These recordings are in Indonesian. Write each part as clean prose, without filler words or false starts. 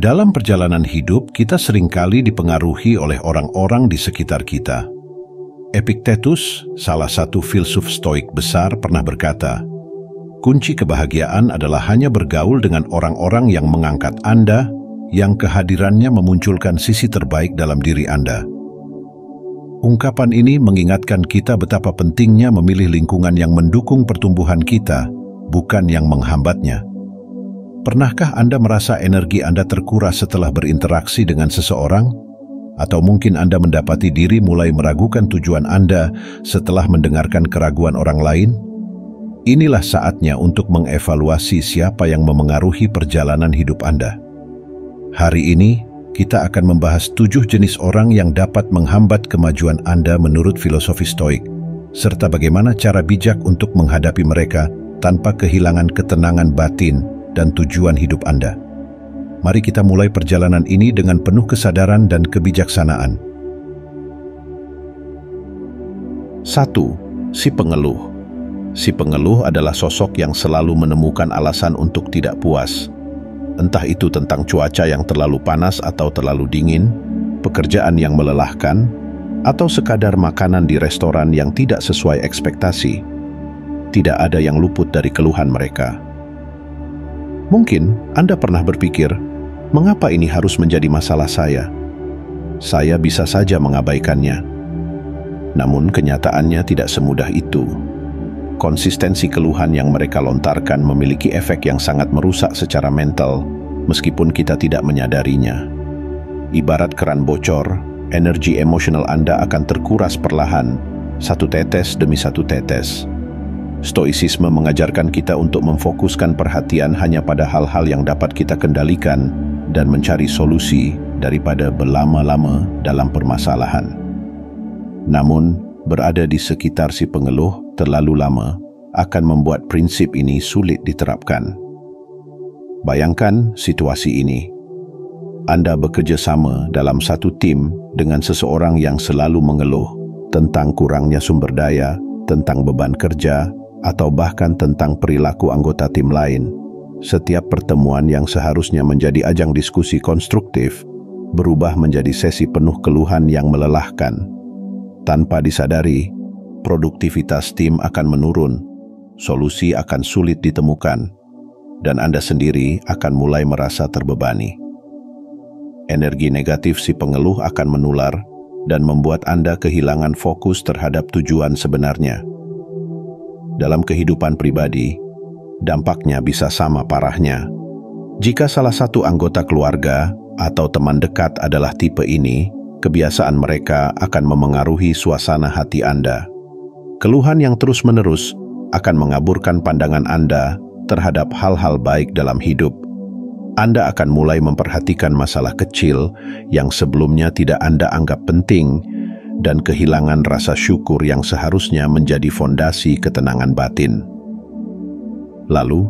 Dalam perjalanan hidup, kita seringkali dipengaruhi oleh orang-orang di sekitar kita. Epictetus, salah satu filsuf stoik besar, pernah berkata, "Kunci kebahagiaan adalah hanya bergaul dengan orang-orang yang mengangkat Anda, yang kehadirannya memunculkan sisi terbaik dalam diri Anda." Ungkapan ini mengingatkan kita betapa pentingnya memilih lingkungan yang mendukung pertumbuhan kita, bukan yang menghambatnya. Pernahkah Anda merasa energi Anda terkuras setelah berinteraksi dengan seseorang? Atau mungkin Anda mendapati diri mulai meragukan tujuan Anda setelah mendengarkan keraguan orang lain? Inilah saatnya untuk mengevaluasi siapa yang memengaruhi perjalanan hidup Anda. Hari ini, kita akan membahas 7 jenis orang yang dapat menghambat kemajuan Anda menurut filosofi Stoik, serta bagaimana cara bijak untuk menghadapi mereka tanpa kehilangan ketenangan batin dan tujuan hidup Anda. Mari kita mulai perjalanan ini dengan penuh kesadaran dan kebijaksanaan. 1. Si pengeluh. Si pengeluh adalah sosok yang selalu menemukan alasan untuk tidak puas. Entah itu tentang cuaca yang terlalu panas atau terlalu dingin, pekerjaan yang melelahkan, atau sekadar makanan di restoran yang tidak sesuai ekspektasi. Tidak ada yang luput dari keluhan mereka. Mungkin Anda pernah berpikir, mengapa ini harus menjadi masalah saya? Saya bisa saja mengabaikannya. Namun kenyataannya tidak semudah itu. Konsistensi keluhan yang mereka lontarkan memiliki efek yang sangat merusak secara mental, meskipun kita tidak menyadarinya. Ibarat keran bocor, energi emosional Anda akan terkuras perlahan, satu tetes demi satu tetes. Stoicisme mengajarkan kita untuk memfokuskan perhatian hanya pada hal-hal yang dapat kita kendalikan dan mencari solusi daripada berlama-lama dalam permasalahan. Namun, berada di sekitar si pengeluh terlalu lama akan membuat prinsip ini sulit diterapkan. Bayangkan situasi ini. Anda bekerja sama dalam satu tim dengan seseorang yang selalu mengeluh tentang kurangnya sumber daya, tentang beban kerja, atau bahkan tentang perilaku anggota tim lain. Setiap pertemuan yang seharusnya menjadi ajang diskusi konstruktif berubah menjadi sesi penuh keluhan yang melelahkan. Tanpa disadari, produktivitas tim akan menurun, solusi akan sulit ditemukan, dan Anda sendiri akan mulai merasa terbebani. Energi negatif si pengeluh akan menular dan membuat Anda kehilangan fokus terhadap tujuan sebenarnya. Dalam kehidupan pribadi, dampaknya bisa sama parahnya. Jika salah satu anggota keluarga atau teman dekat adalah tipe ini, kebiasaan mereka akan memengaruhi suasana hati Anda. Keluhan yang terus-menerus akan mengaburkan pandangan Anda terhadap hal-hal baik dalam hidup. Anda akan mulai memperhatikan masalah kecil yang sebelumnya tidak Anda anggap penting, dan kehilangan rasa syukur yang seharusnya menjadi fondasi ketenangan batin. Lalu,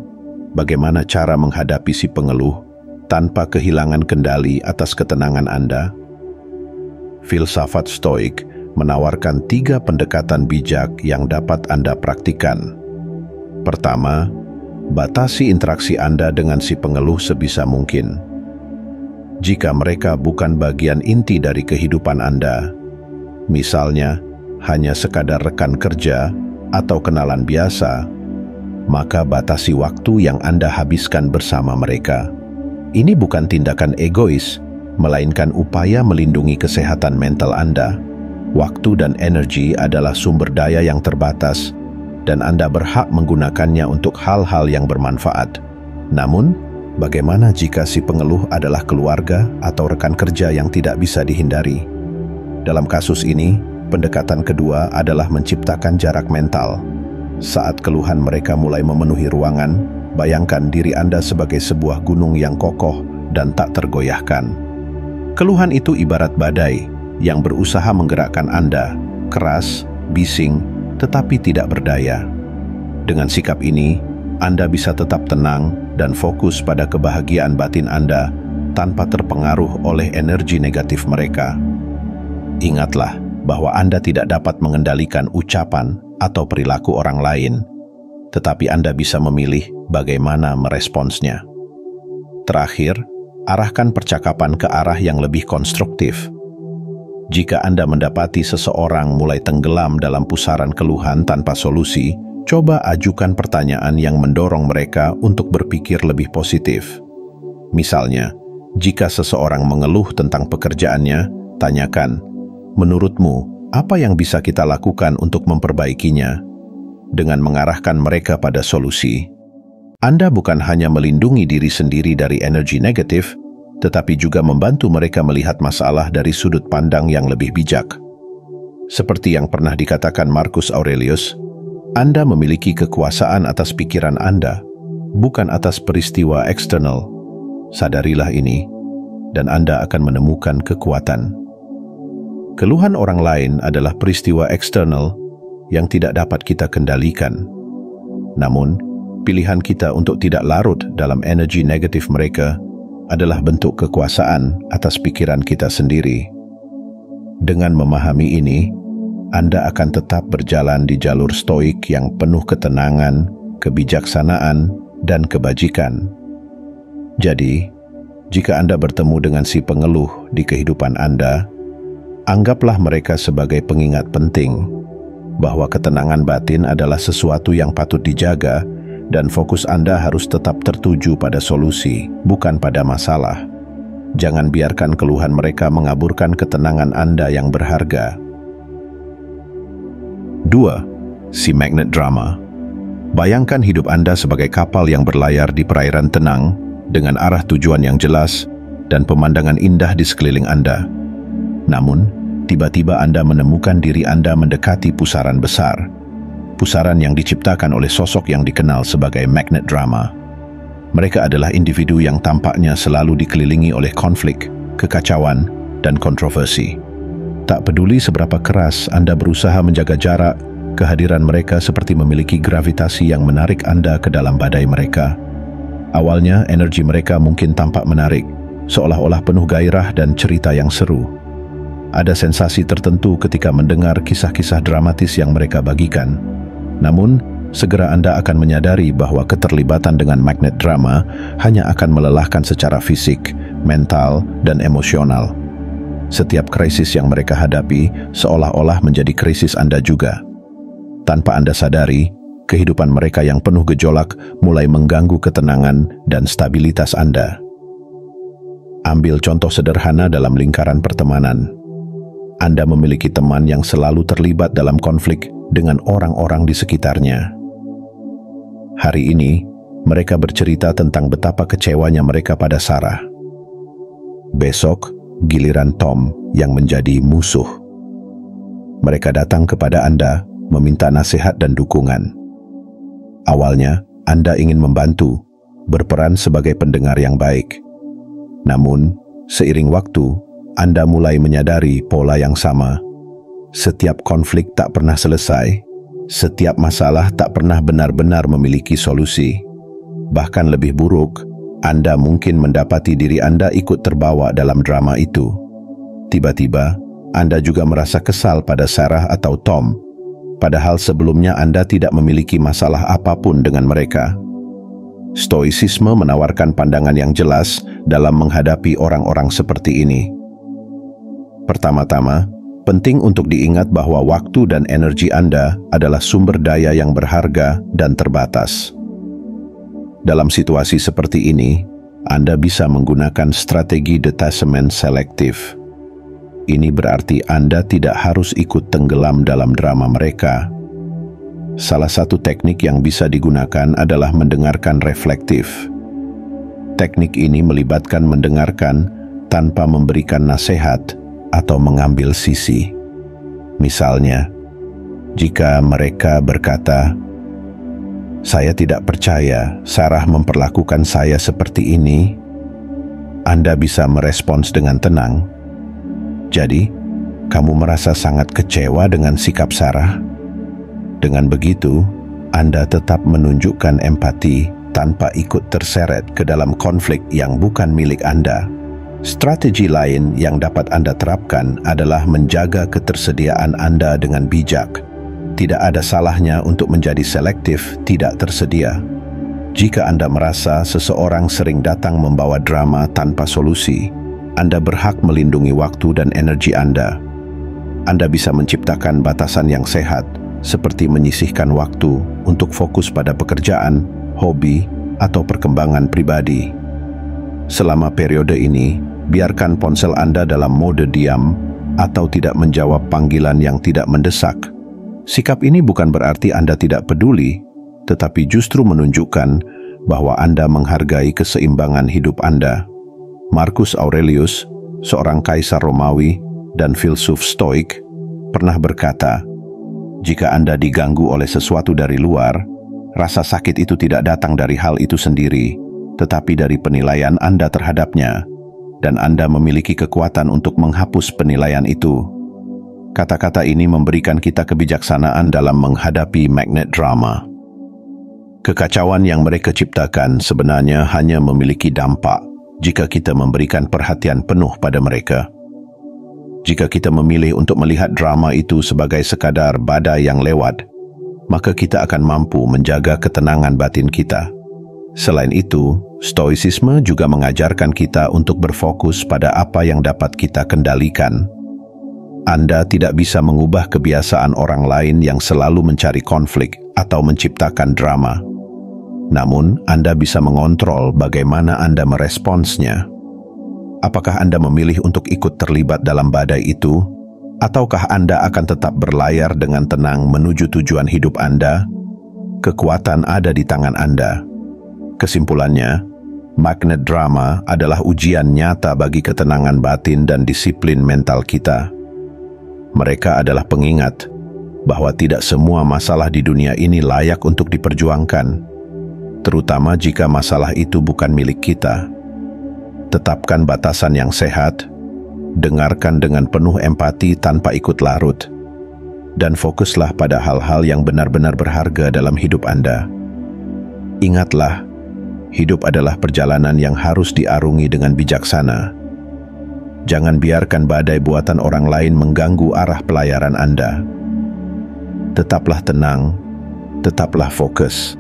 bagaimana cara menghadapi si pengeluh tanpa kehilangan kendali atas ketenangan Anda? Filsafat Stoik menawarkan 3 pendekatan bijak yang dapat Anda praktikan. Pertama, batasi interaksi Anda dengan si pengeluh sebisa mungkin. Jika mereka bukan bagian inti dari kehidupan Anda, misalnya hanya sekadar rekan kerja atau kenalan biasa, maka batasi waktu yang Anda habiskan bersama mereka. Ini bukan tindakan egois, melainkan upaya melindungi kesehatan mental Anda. Waktu dan energi adalah sumber daya yang terbatas, dan Anda berhak menggunakannya untuk hal-hal yang bermanfaat. Namun, bagaimana jika si pengeluh adalah keluarga atau rekan kerja yang tidak bisa dihindari? Dalam kasus ini, pendekatan kedua adalah menciptakan jarak mental. Saat keluhan mereka mulai memenuhi ruangan, bayangkan diri Anda sebagai sebuah gunung yang kokoh dan tak tergoyahkan. Keluhan itu ibarat badai yang berusaha menggerakkan Anda, keras, bising, tetapi tidak berdaya. Dengan sikap ini, Anda bisa tetap tenang dan fokus pada kebahagiaan batin Anda tanpa terpengaruh oleh energi negatif mereka. Ingatlah bahwa Anda tidak dapat mengendalikan ucapan atau perilaku orang lain, tetapi Anda bisa memilih bagaimana meresponsnya. Terakhir, arahkan percakapan ke arah yang lebih konstruktif. Jika Anda mendapati seseorang mulai tenggelam dalam pusaran keluhan tanpa solusi, coba ajukan pertanyaan yang mendorong mereka untuk berpikir lebih positif. Misalnya, jika seseorang mengeluh tentang pekerjaannya, tanyakan, "Menurutmu, apa yang bisa kita lakukan untuk memperbaikinya?" Dengan mengarahkan mereka pada solusi, Anda bukan hanya melindungi diri sendiri dari energi negatif, tetapi juga membantu mereka melihat masalah dari sudut pandang yang lebih bijak. Seperti yang pernah dikatakan Marcus Aurelius, Anda memiliki kekuasaan atas pikiran Anda, bukan atas peristiwa eksternal. Sadarilah ini, dan Anda akan menemukan kekuatan. Keluhan orang lain adalah peristiwa eksternal yang tidak dapat kita kendalikan. Namun, pilihan kita untuk tidak larut dalam energi negatif mereka adalah bentuk kekuasaan atas pikiran kita sendiri. Dengan memahami ini, Anda akan tetap berjalan di jalur stoik yang penuh ketenangan, kebijaksanaan, dan kebajikan. Jadi, jika Anda bertemu dengan si pengeluh di kehidupan Anda, anggaplah mereka sebagai pengingat penting bahwa ketenangan batin adalah sesuatu yang patut dijaga dan fokus Anda harus tetap tertuju pada solusi, bukan pada masalah. Jangan biarkan keluhan mereka mengaburkan ketenangan Anda yang berharga. 2. Si magnet drama. Bayangkan hidup Anda sebagai kapal yang berlayar di perairan tenang dengan arah tujuan yang jelas dan pemandangan indah di sekeliling Anda. Namun, tiba-tiba Anda menemukan diri Anda mendekati pusaran besar. Pusaran yang diciptakan oleh sosok yang dikenal sebagai magnet drama. Mereka adalah individu yang tampaknya selalu dikelilingi oleh konflik, kekacauan, dan kontroversi. Tak peduli seberapa keras Anda berusaha menjaga jarak, kehadiran mereka seperti memiliki gravitasi yang menarik Anda ke dalam badai mereka. Awalnya, energi mereka mungkin tampak menarik, seolah-olah penuh gairah dan cerita yang seru. Ada sensasi tertentu ketika mendengar kisah-kisah dramatis yang mereka bagikan. Namun, segera Anda akan menyadari bahwa keterlibatan dengan magnet drama hanya akan melelahkan secara fisik, mental, dan emosional. Setiap krisis yang mereka hadapi seolah-olah menjadi krisis Anda juga. Tanpa Anda sadari, kehidupan mereka yang penuh gejolak mulai mengganggu ketenangan dan stabilitas Anda. Ambil contoh sederhana dalam lingkaran pertemanan. Anda memiliki teman yang selalu terlibat dalam konflik dengan orang-orang di sekitarnya. Hari ini, mereka bercerita tentang betapa kecewanya mereka pada Sarah. Besok, giliran Tom yang menjadi musuh. Mereka datang kepada Anda, meminta nasihat dan dukungan. Awalnya, Anda ingin membantu, berperan sebagai pendengar yang baik. Namun, seiring waktu, Anda mulai menyadari pola yang sama. Setiap konflik tak pernah selesai, setiap masalah tak pernah benar-benar memiliki solusi. Bahkan lebih buruk, Anda mungkin mendapati diri Anda ikut terbawa dalam drama itu. Tiba-tiba, Anda juga merasa kesal pada Sarah atau Tom, padahal sebelumnya Anda tidak memiliki masalah apapun dengan mereka. Stoicisme menawarkan pandangan yang jelas dalam menghadapi orang-orang seperti ini. Pertama-tama, penting untuk diingat bahwa waktu dan energi Anda adalah sumber daya yang berharga dan terbatas. Dalam situasi seperti ini, Anda bisa menggunakan strategi detachment selektif. Ini berarti Anda tidak harus ikut tenggelam dalam drama mereka. Salah satu teknik yang bisa digunakan adalah mendengarkan reflektif. Teknik ini melibatkan mendengarkan tanpa memberikan nasihat atau mengambil sisi. Misalnya, jika mereka berkata, "Saya tidak percaya Sarah memperlakukan saya seperti ini," Anda bisa merespons dengan tenang. "Jadi, kamu merasa sangat kecewa dengan sikap Sarah?" Dengan begitu, Anda tetap menunjukkan empati tanpa ikut terseret ke dalam konflik yang bukan milik Anda. Strategi lain yang dapat Anda terapkan adalah menjaga ketersediaan Anda dengan bijak. Tidak ada salahnya untuk menjadi selektif tidak tersedia. Jika Anda merasa seseorang sering datang membawa drama tanpa solusi, Anda berhak melindungi waktu dan energi Anda. Anda bisa menciptakan batasan yang sehat, seperti menyisihkan waktu untuk fokus pada pekerjaan, hobi, atau perkembangan pribadi. Selama periode ini, biarkan ponsel Anda dalam mode diam atau tidak menjawab panggilan yang tidak mendesak. Sikap ini bukan berarti Anda tidak peduli, tetapi justru menunjukkan bahwa Anda menghargai keseimbangan hidup Anda. Marcus Aurelius, seorang kaisar Romawi dan filsuf Stoik, pernah berkata, "Jika Anda diganggu oleh sesuatu dari luar, rasa sakit itu tidak datang dari hal itu sendiri, tetapi dari penilaian Anda terhadapnya, dan Anda memiliki kekuatan untuk menghapus penilaian itu." Kata-kata ini memberikan kita kebijaksanaan dalam menghadapi magnet drama. Kekacauan yang mereka ciptakan sebenarnya hanya memiliki dampak jika kita memberikan perhatian penuh pada mereka. Jika kita memilih untuk melihat drama itu sebagai sekadar badai yang lewat, maka kita akan mampu menjaga ketenangan batin kita. Selain itu, Stoicisme juga mengajarkan kita untuk berfokus pada apa yang dapat kita kendalikan. Anda tidak bisa mengubah kebiasaan orang lain yang selalu mencari konflik atau menciptakan drama. Namun, Anda bisa mengontrol bagaimana Anda meresponsnya. Apakah Anda memilih untuk ikut terlibat dalam badai itu, ataukah Anda akan tetap berlayar dengan tenang menuju tujuan hidup Anda? Kekuatan ada di tangan Anda. Kesimpulannya, magnet drama adalah ujian nyata bagi ketenangan batin dan disiplin mental kita. Mereka adalah pengingat bahwa tidak semua masalah di dunia ini layak untuk diperjuangkan, terutama jika masalah itu bukan milik kita. Tetapkan batasan yang sehat, dengarkan dengan penuh empati tanpa ikut larut, dan fokuslah pada hal-hal yang benar-benar berharga dalam hidup Anda. Ingatlah, hidup adalah perjalanan yang harus diarungi dengan bijaksana. Jangan biarkan badai buatan orang lain mengganggu arah pelayaran Anda. Tetaplah tenang, tetaplah fokus,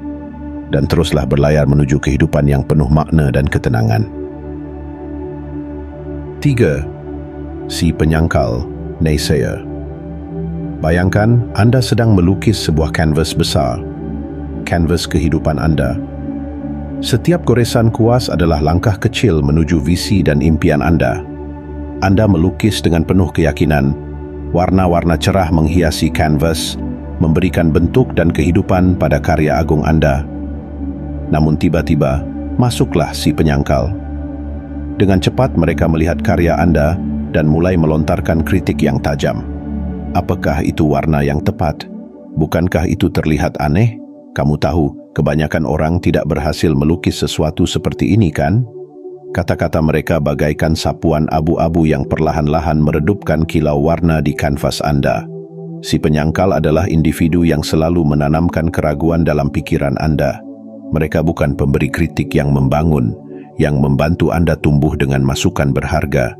dan teruslah berlayar menuju kehidupan yang penuh makna dan ketenangan. 3. Si penyangkal, naysayer. Bayangkan Anda sedang melukis sebuah kanvas besar, kanvas kehidupan Anda. Setiap goresan kuas adalah langkah kecil menuju visi dan impian Anda. Anda melukis dengan penuh keyakinan, warna-warna cerah menghiasi kanvas, memberikan bentuk dan kehidupan pada karya agung Anda. Namun tiba-tiba, masuklah si penyangkal. Dengan cepat mereka melihat karya Anda dan mulai melontarkan kritik yang tajam. Apakah itu warna yang tepat? Bukankah itu terlihat aneh? Kamu tahu, kebanyakan orang tidak berhasil melukis sesuatu seperti ini, kan? Kata-kata mereka bagaikan sapuan abu-abu yang perlahan-lahan meredupkan kilau warna di kanvas Anda. Si penyangkal adalah individu yang selalu menanamkan keraguan dalam pikiran Anda. Mereka bukan pemberi kritik yang membangun, yang membantu Anda tumbuh dengan masukan berharga.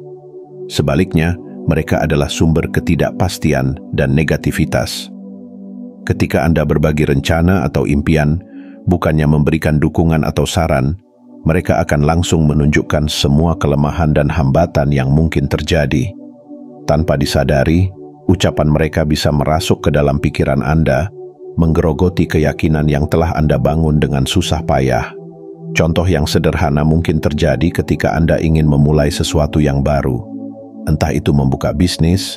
Sebaliknya, mereka adalah sumber ketidakpastian dan negativitas. Ketika Anda berbagi rencana atau impian, bukannya memberikan dukungan atau saran, mereka akan langsung menunjukkan semua kelemahan dan hambatan yang mungkin terjadi. Tanpa disadari, ucapan mereka bisa merasuk ke dalam pikiran Anda, menggerogoti keyakinan yang telah Anda bangun dengan susah payah. Contoh yang sederhana mungkin terjadi ketika Anda ingin memulai sesuatu yang baru, entah itu membuka bisnis,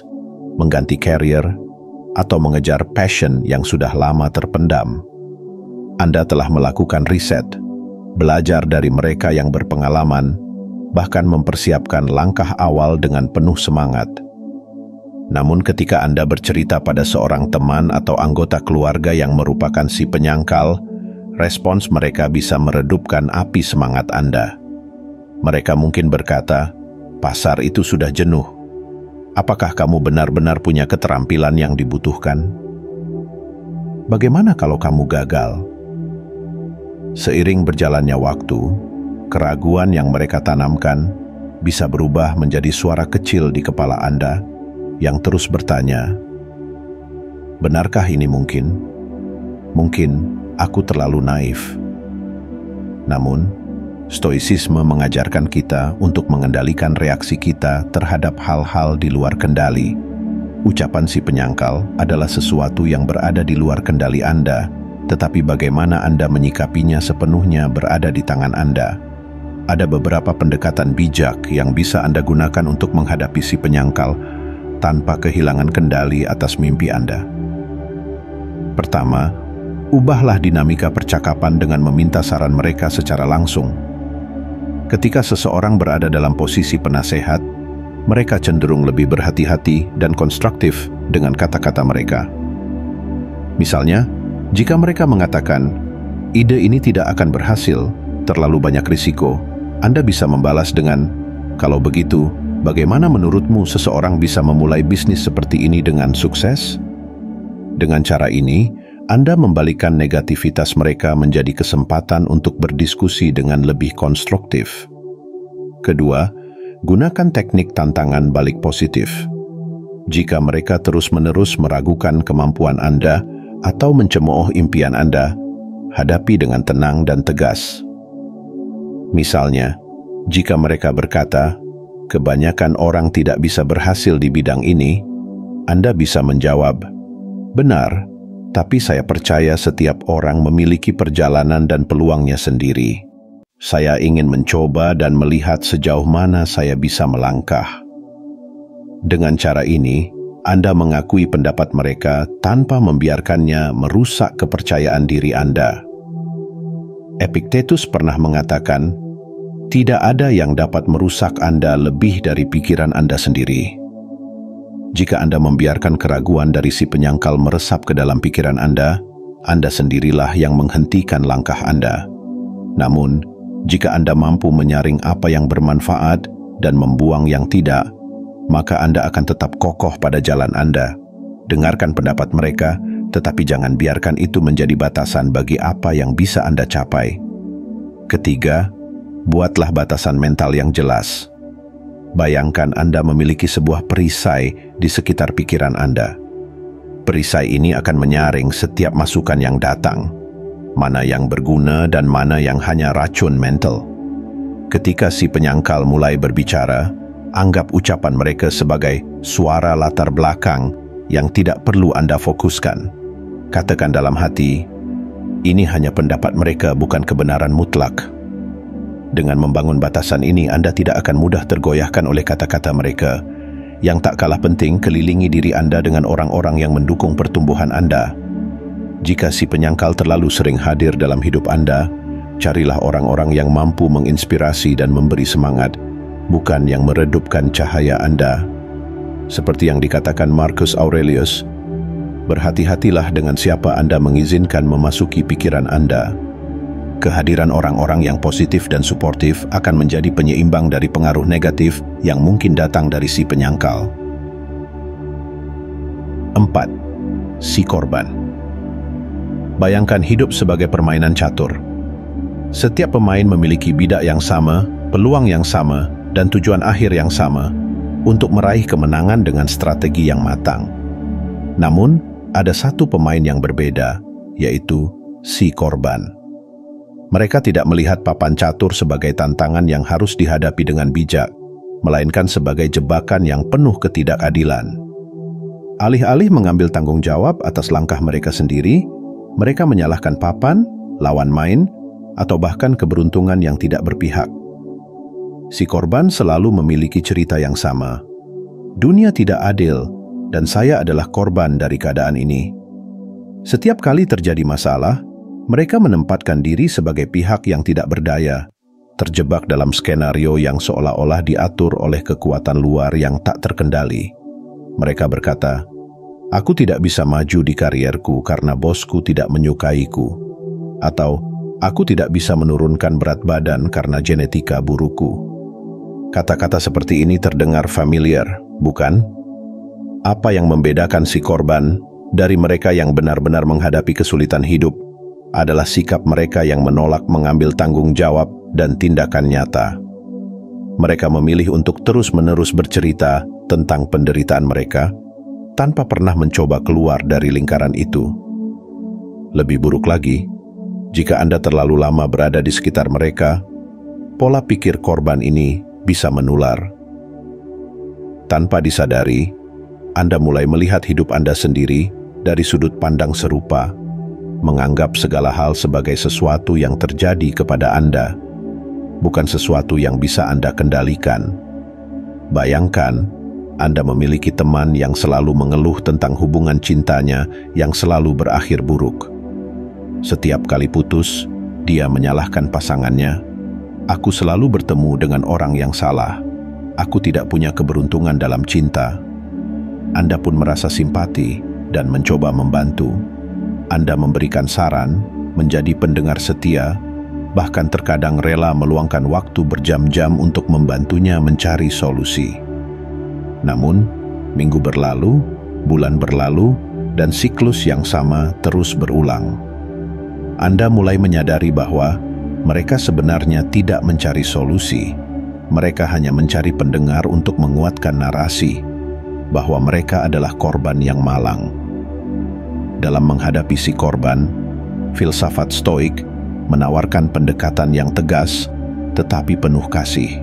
mengganti karier, atau mengejar passion yang sudah lama terpendam. Anda telah melakukan riset, belajar dari mereka yang berpengalaman, bahkan mempersiapkan langkah awal dengan penuh semangat. Namun ketika Anda bercerita pada seorang teman atau anggota keluarga yang merupakan si penyangkal, respons mereka bisa meredupkan api semangat Anda. Mereka mungkin berkata, "Pasar itu sudah jenuh. Apakah kamu benar-benar punya keterampilan yang dibutuhkan? Bagaimana kalau kamu gagal?" Seiring berjalannya waktu, keraguan yang mereka tanamkan bisa berubah menjadi suara kecil di kepala Anda yang terus bertanya, "Benarkah ini mungkin? Mungkin aku terlalu naif." Namun, stoicisme mengajarkan kita untuk mengendalikan reaksi kita terhadap hal-hal di luar kendali. Ucapan si penyangkal adalah sesuatu yang berada di luar kendali Anda, tetapi bagaimana Anda menyikapinya sepenuhnya berada di tangan Anda. Ada beberapa pendekatan bijak yang bisa Anda gunakan untuk menghadapi si penyangkal tanpa kehilangan kendali atas mimpi Anda. Pertama, ubahlah dinamika percakapan dengan meminta saran mereka secara langsung. Ketika seseorang berada dalam posisi penasehat, mereka cenderung lebih berhati-hati dan konstruktif dengan kata-kata mereka. Misalnya, jika mereka mengatakan, "Ide ini tidak akan berhasil, terlalu banyak risiko," Anda bisa membalas dengan, "Kalau begitu, bagaimana menurutmu seseorang bisa memulai bisnis seperti ini dengan sukses?" Dengan cara ini, Anda membalikkan negativitas mereka menjadi kesempatan untuk berdiskusi dengan lebih konstruktif. Kedua, gunakan teknik tantangan balik positif. Jika mereka terus-menerus meragukan kemampuan Anda atau mencemooh impian Anda, hadapi dengan tenang dan tegas. Misalnya, jika mereka berkata, "Kebanyakan orang tidak bisa berhasil di bidang ini," Anda bisa menjawab, "Benar, tapi saya percaya setiap orang memiliki perjalanan dan peluangnya sendiri. Saya ingin mencoba dan melihat sejauh mana saya bisa melangkah." Dengan cara ini, Anda mengakui pendapat mereka tanpa membiarkannya merusak kepercayaan diri Anda. Epictetus pernah mengatakan, "Tidak ada yang dapat merusak Anda lebih dari pikiran Anda sendiri." Jika Anda membiarkan keraguan dari si penyangkal meresap ke dalam pikiran Anda sendirilah yang menghentikan langkah Anda. Namun, jika Anda mampu menyaring apa yang bermanfaat dan membuang yang tidak, maka Anda akan tetap kokoh pada jalan Anda. Dengarkan pendapat mereka, tetapi jangan biarkan itu menjadi batasan bagi apa yang bisa Anda capai. Ketiga, buatlah batasan mental yang jelas. Bayangkan Anda memiliki sebuah perisai di sekitar pikiran Anda. Perisai ini akan menyaring setiap masukan yang datang, mana yang berguna dan mana yang hanya racun mental. Ketika si penyangkal mulai berbicara, anggap ucapan mereka sebagai suara latar belakang yang tidak perlu Anda fokuskan. Katakan dalam hati, "Ini hanya pendapat mereka, bukan kebenaran mutlak." Dengan membangun batasan ini, Anda tidak akan mudah tergoyahkan oleh kata-kata mereka. Yang tak kalah penting, kelilingi diri Anda dengan orang-orang yang mendukung pertumbuhan Anda. Jika si penyangkal terlalu sering hadir dalam hidup Anda, carilah orang-orang yang mampu menginspirasi dan memberi semangat, bukan yang meredupkan cahaya Anda. Seperti yang dikatakan Marcus Aurelius, berhati-hatilah dengan siapa Anda mengizinkan memasuki pikiran Anda. Kehadiran orang-orang yang positif dan suportif akan menjadi penyeimbang dari pengaruh negatif yang mungkin datang dari si penyangkal. 4. Si korban. Bayangkan hidup sebagai permainan catur. Setiap pemain memiliki bidak yang sama, peluang yang sama, dan tujuan akhir yang sama untuk meraih kemenangan dengan strategi yang matang. Namun, ada satu pemain yang berbeda, yaitu si korban. Mereka tidak melihat papan catur sebagai tantangan yang harus dihadapi dengan bijak, melainkan sebagai jebakan yang penuh ketidakadilan. Alih-alih mengambil tanggung jawab atas langkah mereka sendiri, mereka menyalahkan papan, lawan main, atau bahkan keberuntungan yang tidak berpihak. Si korban selalu memiliki cerita yang sama. Dunia tidak adil, dan saya adalah korban dari keadaan ini. Setiap kali terjadi masalah, mereka menempatkan diri sebagai pihak yang tidak berdaya, terjebak dalam skenario yang seolah-olah diatur oleh kekuatan luar yang tak terkendali. Mereka berkata, "Aku tidak bisa maju di karierku karena bosku tidak menyukaiku," atau "Aku tidak bisa menurunkan berat badan karena genetika burukku." Kata-kata seperti ini terdengar familiar, bukan? Apa yang membedakan si korban dari mereka yang benar-benar menghadapi kesulitan hidup adalah sikap mereka yang menolak mengambil tanggung jawab dan tindakan nyata. Mereka memilih untuk terus-menerus bercerita tentang penderitaan mereka tanpa pernah mencoba keluar dari lingkaran itu. Lebih buruk lagi, Jika Anda terlalu lama berada di sekitar mereka, pola pikir korban ini bisa menular. Tanpa disadari, Anda mulai melihat hidup Anda sendiri dari sudut pandang serupa, menganggap segala hal sebagai sesuatu yang terjadi kepada Anda, bukan sesuatu yang bisa Anda kendalikan. Bayangkan, Anda memiliki teman yang selalu mengeluh tentang hubungan cintanya yang selalu berakhir buruk. Setiap kali putus, dia menyalahkan pasangannya. Aku selalu bertemu dengan orang yang salah. Aku tidak punya keberuntungan dalam cinta. Anda pun merasa simpati dan mencoba membantu. Anda memberikan saran, menjadi pendengar setia, bahkan terkadang rela meluangkan waktu berjam-jam untuk membantunya mencari solusi. Namun, minggu berlalu, bulan berlalu, dan siklus yang sama terus berulang. Anda mulai menyadari bahwa mereka sebenarnya tidak mencari solusi. Mereka hanya mencari pendengar untuk menguatkan narasi bahwa mereka adalah korban yang malang. Dalam menghadapi si korban, filsafat Stoik menawarkan pendekatan yang tegas tetapi penuh kasih.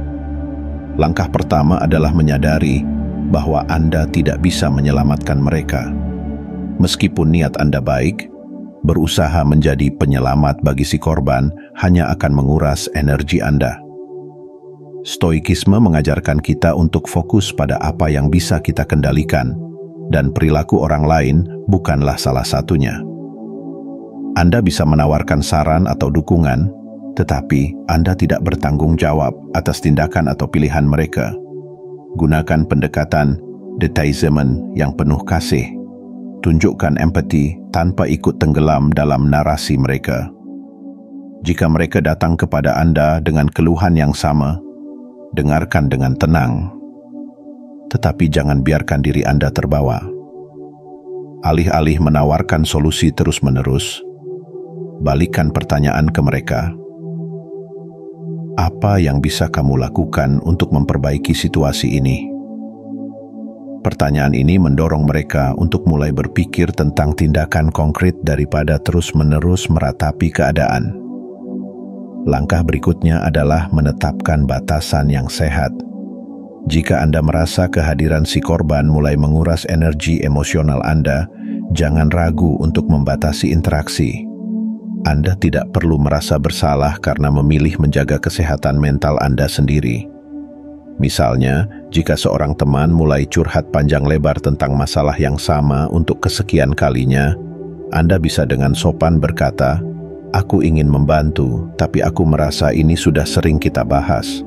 Langkah pertama adalah menyadari bahwa Anda tidak bisa menyelamatkan mereka. Meskipun niat Anda baik, berusaha menjadi penyelamat bagi si korban hanya akan menguras energi Anda. Stoikisme mengajarkan kita untuk fokus pada apa yang bisa kita kendalikan, dan perilaku orang lain bukanlah salah satunya. Anda bisa menawarkan saran atau dukungan, tetapi Anda tidak bertanggung jawab atas tindakan atau pilihan mereka. Gunakan pendekatan detachment yang penuh kasih. Tunjukkan empati tanpa ikut tenggelam dalam narasi mereka. Jika mereka datang kepada Anda dengan keluhan yang sama, dengarkan dengan tenang. Tetapi jangan biarkan diri Anda terbawa. Alih-alih menawarkan solusi terus-menerus, balikan pertanyaan ke mereka. Apa yang bisa kamu lakukan untuk memperbaiki situasi ini? Pertanyaan ini mendorong mereka untuk mulai berpikir tentang tindakan konkret daripada terus-menerus meratapi keadaan. Langkah berikutnya adalah menetapkan batasan yang sehat. Jika Anda merasa kehadiran si korban mulai menguras energi emosional Anda, jangan ragu untuk membatasi interaksi. Anda tidak perlu merasa bersalah karena memilih menjaga kesehatan mental Anda sendiri. Misalnya, jika seorang teman mulai curhat panjang lebar tentang masalah yang sama untuk kesekian kalinya, Anda bisa dengan sopan berkata, "Aku ingin membantu, tapi aku merasa ini sudah sering kita bahas.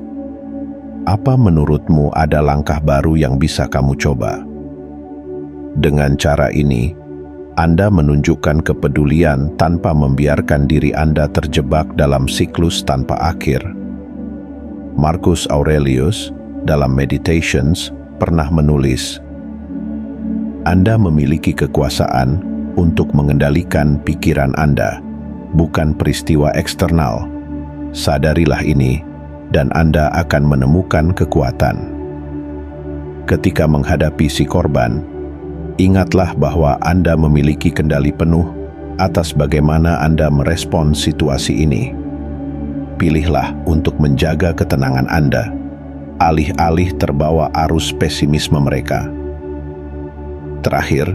Apa menurutmu ada langkah baru yang bisa kamu coba?" Dengan cara ini, Anda menunjukkan kepedulian tanpa membiarkan diri Anda terjebak dalam siklus tanpa akhir. Marcus Aurelius dalam Meditations pernah menulis, Anda memiliki kekuasaan untuk mengendalikan pikiran Anda, bukan peristiwa eksternal. Sadarilah ini, dan Anda akan menemukan kekuatan. Ketika menghadapi si korban, ingatlah bahwa Anda memiliki kendali penuh atas bagaimana Anda merespons situasi ini. Pilihlah untuk menjaga ketenangan Anda, alih-alih terbawa arus pesimisme mereka. Terakhir,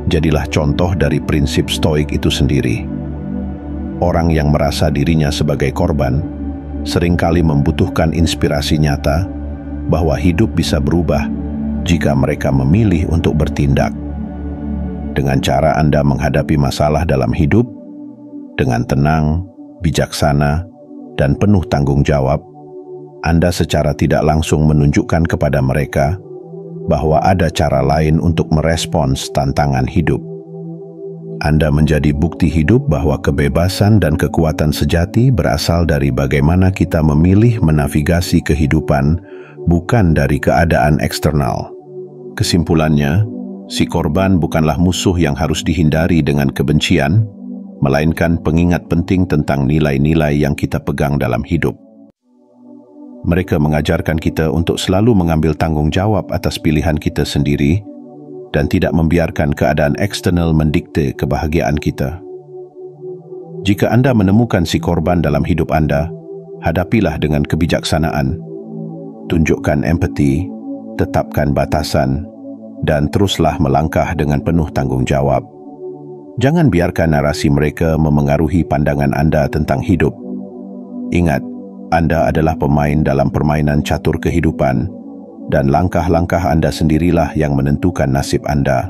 jadilah contoh dari prinsip Stoik itu sendiri. Orang yang merasa dirinya sebagai korban seringkali membutuhkan inspirasi nyata bahwa hidup bisa berubah jika mereka memilih untuk bertindak. Dengan cara Anda menghadapi masalah dalam hidup, dengan tenang, bijaksana, dan penuh tanggung jawab, Anda secara tidak langsung menunjukkan kepada mereka bahwa ada cara lain untuk merespons tantangan hidup. Anda menjadi bukti hidup bahwa kebebasan dan kekuatan sejati berasal dari bagaimana kita memilih menavigasi kehidupan, bukan dari keadaan eksternal. Kesimpulannya, si korban bukanlah musuh yang harus dihindari dengan kebencian, melainkan pengingat penting tentang nilai-nilai yang kita pegang dalam hidup. Mereka mengajarkan kita untuk selalu mengambil tanggung jawab atas pilihan kita sendiri dan tidak membiarkan keadaan eksternal mendikte kebahagiaan kita. Jika Anda menemukan si korban dalam hidup Anda, hadapilah dengan kebijaksanaan. Tunjukkan empati, tetapkan batasan, dan teruslah melangkah dengan penuh tanggung jawab. Jangan biarkan narasi mereka memengaruhi pandangan Anda tentang hidup. Ingat, Anda adalah pemain dalam permainan catur kehidupan, dan langkah-langkah Anda sendirilah yang menentukan nasib Anda.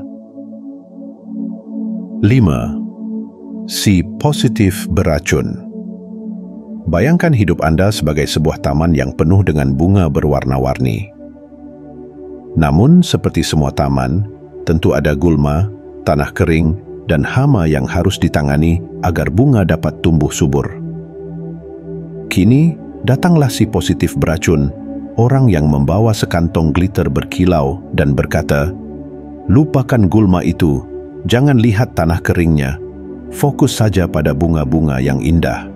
5. Si positif beracun. Bayangkan hidup Anda sebagai sebuah taman yang penuh dengan bunga berwarna-warni. Namun, seperti semua taman, tentu ada gulma, tanah kering, dan hama yang harus ditangani agar bunga dapat tumbuh subur. Kini, datanglah si positif beracun, orang yang membawa sekantong glitter berkilau dan berkata, "Lupakan gulma itu, jangan lihat tanah keringnya, fokus saja pada bunga-bunga yang indah."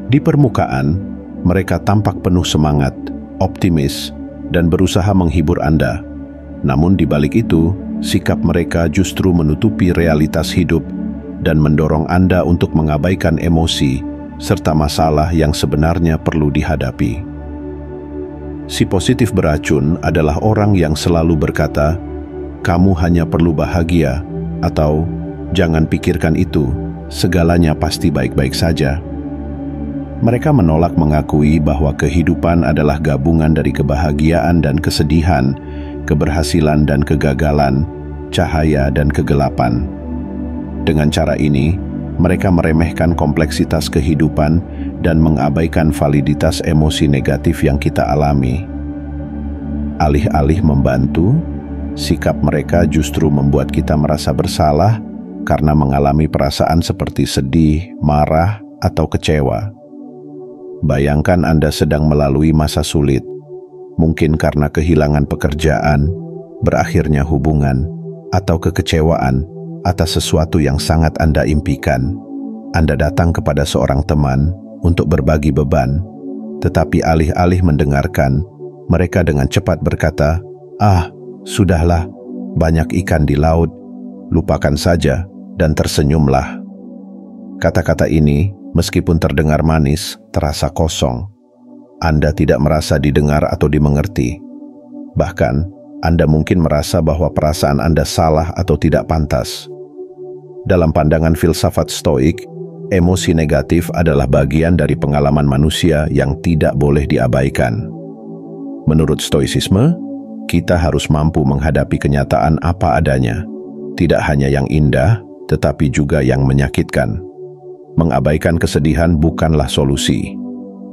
Di permukaan, mereka tampak penuh semangat, optimis, dan berusaha menghibur Anda. Namun di balik itu, sikap mereka justru menutupi realitas hidup dan mendorong Anda untuk mengabaikan emosi serta masalah yang sebenarnya perlu dihadapi. Si positif beracun adalah orang yang selalu berkata, "Kamu hanya perlu bahagia," atau "Jangan pikirkan itu, segalanya pasti baik-baik saja." Mereka menolak mengakui bahwa kehidupan adalah gabungan dari kebahagiaan dan kesedihan, keberhasilan dan kegagalan, cahaya dan kegelapan. Dengan cara ini, mereka meremehkan kompleksitas kehidupan dan mengabaikan validitas emosi negatif yang kita alami. Alih-alih membantu, sikap mereka justru membuat kita merasa bersalah karena mengalami perasaan seperti sedih, marah, atau kecewa. Bayangkan Anda sedang melalui masa sulit, mungkin karena kehilangan pekerjaan, berakhirnya hubungan, atau kekecewaan atas sesuatu yang sangat Anda impikan. Anda datang kepada seorang teman untuk berbagi beban, tetapi alih-alih mendengarkan, mereka dengan cepat berkata, "Ah, sudahlah, banyak ikan di laut, lupakan saja dan tersenyumlah." Kata-kata ini, meskipun terdengar manis, terasa kosong. Anda tidak merasa didengar atau dimengerti. Bahkan, Anda mungkin merasa bahwa perasaan Anda salah atau tidak pantas. Dalam pandangan filsafat Stoik, emosi negatif adalah bagian dari pengalaman manusia yang tidak boleh diabaikan. Menurut Stoicisme, kita harus mampu menghadapi kenyataan apa adanya, tidak hanya yang indah, tetapi juga yang menyakitkan. Mengabaikan kesedihan bukanlah solusi.